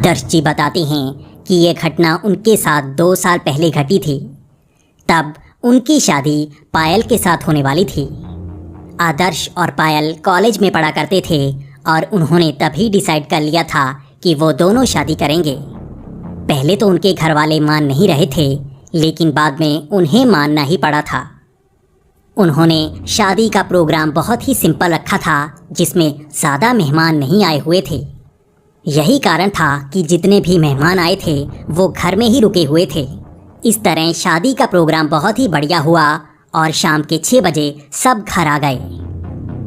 आदर्श जी बताते हैं कि ये घटना उनके साथ 2 साल पहले घटी थी। तब उनकी शादी पायल के साथ होने वाली थी। आदर्श और पायल कॉलेज में पढ़ा करते थे और उन्होंने तभी डिसाइड कर लिया था कि वो दोनों शादी करेंगे। पहले तो उनके घर वाले मान नहीं रहे थे, लेकिन बाद में उन्हें मानना ही पड़ा था। उन्होंने शादी का प्रोग्राम बहुत ही सिंपल रखा था, जिसमें ज़्यादा मेहमान नहीं आए हुए थे। यही कारण था कि जितने भी मेहमान आए थे वो घर में ही रुके हुए थे। इस तरह शादी का प्रोग्राम बहुत ही बढ़िया हुआ और शाम के 6 बजे सब घर आ गए।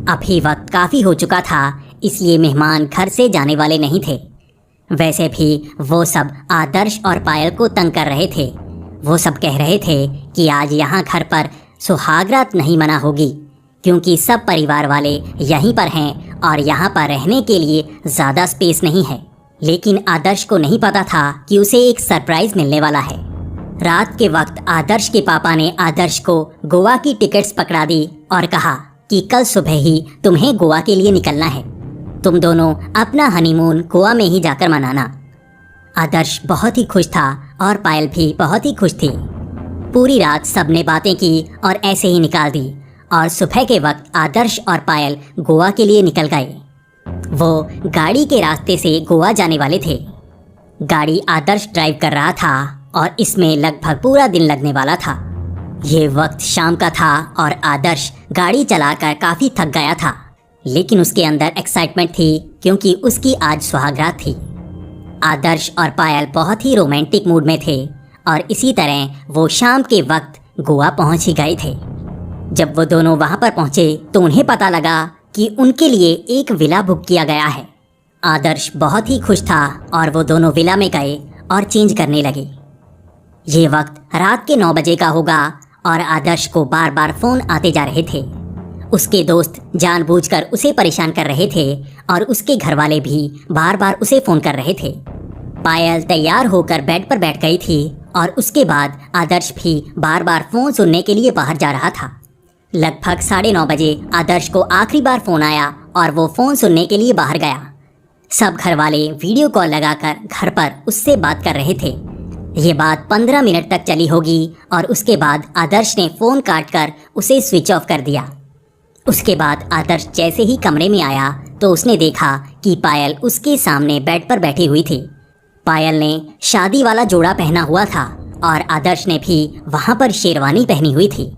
अभी वक्त काफ़ी हो चुका था, इसलिए मेहमान घर से जाने वाले नहीं थे। वैसे भी वो सब आदर्श और पायल को तंग कर रहे थे। वो सब कह रहे थे कि आज यहाँ घर पर सुहागरात नहीं मना होगी, क्योंकि सब परिवार वाले यहीं पर हैं और यहाँ पर रहने के लिए ज़्यादा स्पेस नहीं है। लेकिन आदर्श को नहीं पता था कि उसे एक सरप्राइज़ मिलने वाला है। रात के वक्त आदर्श के पापा ने आदर्श को गोवा की टिकट्स पकड़ा दी और कहा कि कल सुबह ही तुम्हें गोवा के लिए निकलना है। तुम दोनों अपना हनीमून गोवा में ही जाकर मनाना। आदर्श बहुत ही खुश था और पायल भी बहुत ही खुश थी। पूरी रात सबने बातें की और ऐसे ही निकाल दी और सुबह के वक्त आदर्श और पायल गोवा के लिए निकल गए। वो गाड़ी के रास्ते से गोवा जाने वाले थे। गाड़ी आदर्श ड्राइव कर रहा था और इसमें लगभग पूरा दिन लगने वाला था। ये वक्त शाम का था और आदर्श गाड़ी चलाकर काफ़ी थक गया था, लेकिन उसके अंदर एक्साइटमेंट थी क्योंकि उसकी आज सुहागरात थी। आदर्श और पायल बहुत ही रोमांटिक मूड में थे और इसी तरह वो शाम के वक्त गोवा पहुंच ही गए थे। जब वो दोनों वहां पर पहुंचे तो उन्हें पता लगा कि उनके लिए एक विला बुक किया गया है। आदर्श बहुत ही खुश था और वो दोनों विला में गए और चेंज करने लगे। ये वक्त रात के 9 बजे का होगा और आदर्श को बार बार फ़ोन आते जा रहे थे। उसके दोस्त जानबूझकर उसे परेशान कर रहे थे और उसके घर वाले भी बार बार उसे फ़ोन कर रहे थे। पायल तैयार होकर बेड पर बैठ गई थी और उसके बाद आदर्श भी बार बार फ़ोन सुनने के लिए बाहर जा रहा था। लगभग 9:30 बजे आदर्श को आखिरी बार फ़ोन आया और वो फ़ोन सुनने के लिए बाहर गया। सब घर वाले वीडियो कॉल लगाकर घर पर उससे बात कर रहे थे। ये बात 15 मिनट तक चली होगी और उसके बाद आदर्श ने फ़ोन काट कर उसे स्विच ऑफ कर दिया। उसके बाद आदर्श जैसे ही कमरे में आया तो उसने देखा कि पायल उसके सामने बेड पर बैठी हुई थी। पायल ने शादी वाला जोड़ा पहना हुआ था और आदर्श ने भी वहाँ पर शेरवानी पहनी हुई थी।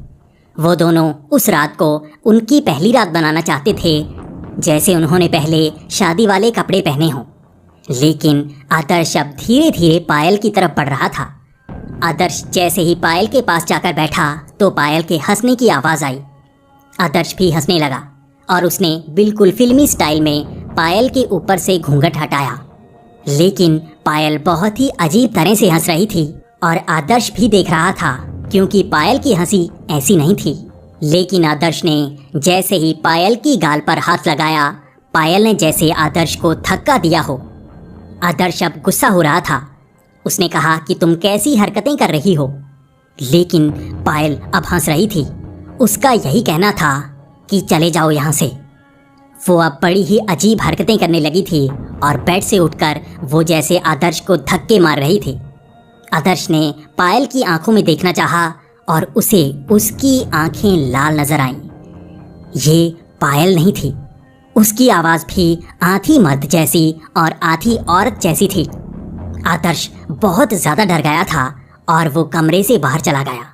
वो दोनों उस रात को उनकी पहली रात बनाना चाहते थे, जैसे उन्होंने पहले शादी वाले कपड़े पहने हों। लेकिन आदर्श अब धीरे धीरे पायल की तरफ बढ़ रहा था। आदर्श जैसे ही पायल के पास जाकर बैठा तो पायल के हंसने की आवाज़ आई। आदर्श भी हंसने लगा और उसने बिल्कुल फिल्मी स्टाइल में पायल के ऊपर से घूंघट हटाया। लेकिन पायल बहुत ही अजीब तरह से हंस रही थी और आदर्श भी देख रहा था, क्योंकि पायल की हंसी ऐसी नहीं थी। लेकिन आदर्श ने जैसे ही पायल की गाल पर हाथ लगाया, पायल ने जैसे आदर्श को धक्का दिया हो। आदर्श अब गुस्सा हो रहा था। उसने कहा कि तुम कैसी हरकतें कर रही हो। लेकिन पायल अब हंस रही थी। उसका यही कहना था कि चले जाओ यहाँ से। वो अब बड़ी ही अजीब हरकतें करने लगी थी और बेड से उठकर वो जैसे आदर्श को धक्के मार रही थी। आदर्श ने पायल की आंखों में देखना चाहा और उसे उसकी आंखें लाल नजर आईं। ये पायल नहीं थी। उसकी आवाज़ भी आधी मर्द जैसी और आधी औरत जैसी थी। आदर्श बहुत ज़्यादा डर गया था और वो कमरे से बाहर चला गया।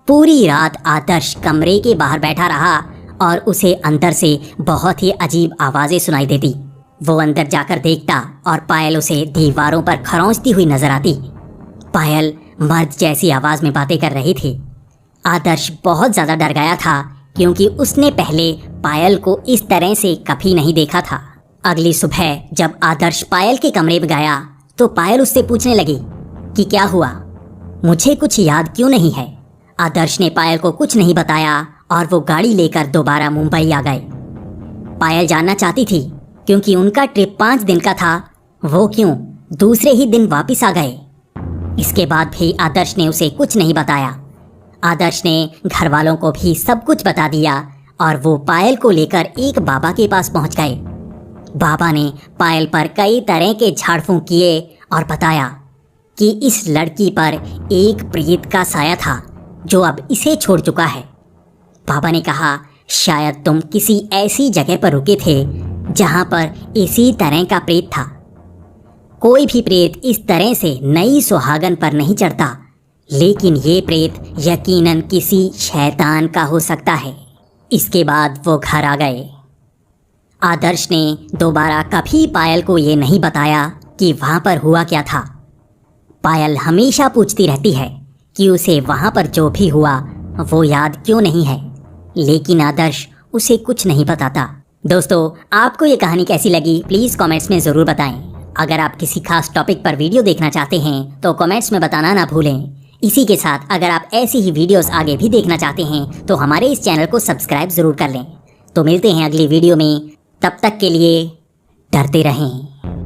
पूरी रात आदर्श कमरे के बाहर बैठा रहा और उसे अंदर से बहुत ही अजीब आवाज़ें सुनाई देती। वो अंदर जाकर देखता और पायल उसे दीवारों पर खरोंचती हुई नजर आती। पायल मर्द जैसी आवाज़ में बातें कर रही थी। आदर्श बहुत ज़्यादा डर गया था, क्योंकि उसने पहले पायल को इस तरह से कभी नहीं देखा था। अगली सुबह जब आदर्श पायल के कमरे में गया तो पायल उससे पूछने लगी कि क्या हुआ, मुझे कुछ याद क्यों नहीं है। आदर्श ने पायल को कुछ नहीं बताया और वो गाड़ी लेकर दोबारा मुंबई आ गए। पायल जानना चाहती थी, क्योंकि उनका ट्रिप 5 दिन का था, वो क्यों दूसरे ही दिन वापस आ गए। इसके बाद भी आदर्श ने उसे कुछ नहीं बताया। आदर्श ने घर वालों को भी सब कुछ बता दिया और वो पायल को लेकर एक बाबा के पास पहुंच गए। बाबा ने पायल पर कई तरह के झाड़ फूंक किए और बताया कि इस लड़की पर एक प्रेत का साया था जो अब इसे छोड़ चुका है। बाबा ने कहा, शायद तुम किसी ऐसी जगह पर रुके थे जहां पर इसी तरह का प्रेत था। कोई भी प्रेत इस तरह से नई सुहागन पर नहीं चढ़ता, लेकिन ये प्रेत यकीनन किसी शैतान का हो सकता है। इसके बाद वो घर आ गए। आदर्श ने दोबारा कभी पायल को ये नहीं बताया कि वहाँ पर हुआ क्या था। पायल हमेशा पूछती रहती है कि उसे वहाँ पर जो भी हुआ वो याद क्यों नहीं है, लेकिन आदर्श उसे कुछ नहीं बताता। दोस्तों, आपको ये कहानी कैसी लगी प्लीज़ कमेंट्स में ज़रूर बताएं। अगर आप किसी खास टॉपिक पर वीडियो देखना चाहते हैं तो कमेंट्स में बताना ना भूलें। इसी के साथ अगर आप ऐसी ही वीडियोस आगे भी देखना चाहते हैं तो हमारे इस चैनल को सब्सक्राइब ज़रूर कर लें। तो मिलते हैं अगली वीडियो में, तब तक के लिए डरते रहें।